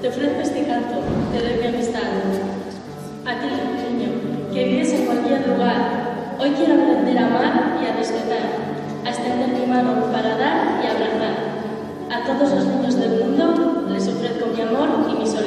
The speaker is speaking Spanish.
te ofrezco este canto, te doy mi amistad. A ti, niño, que vives en cualquier lugar, hoy quiero aprender a amar y a respetar, a extender mi mano para dar y abrazar. A todos los niños del mundo les ofrezco mi amor y mi solidaridad.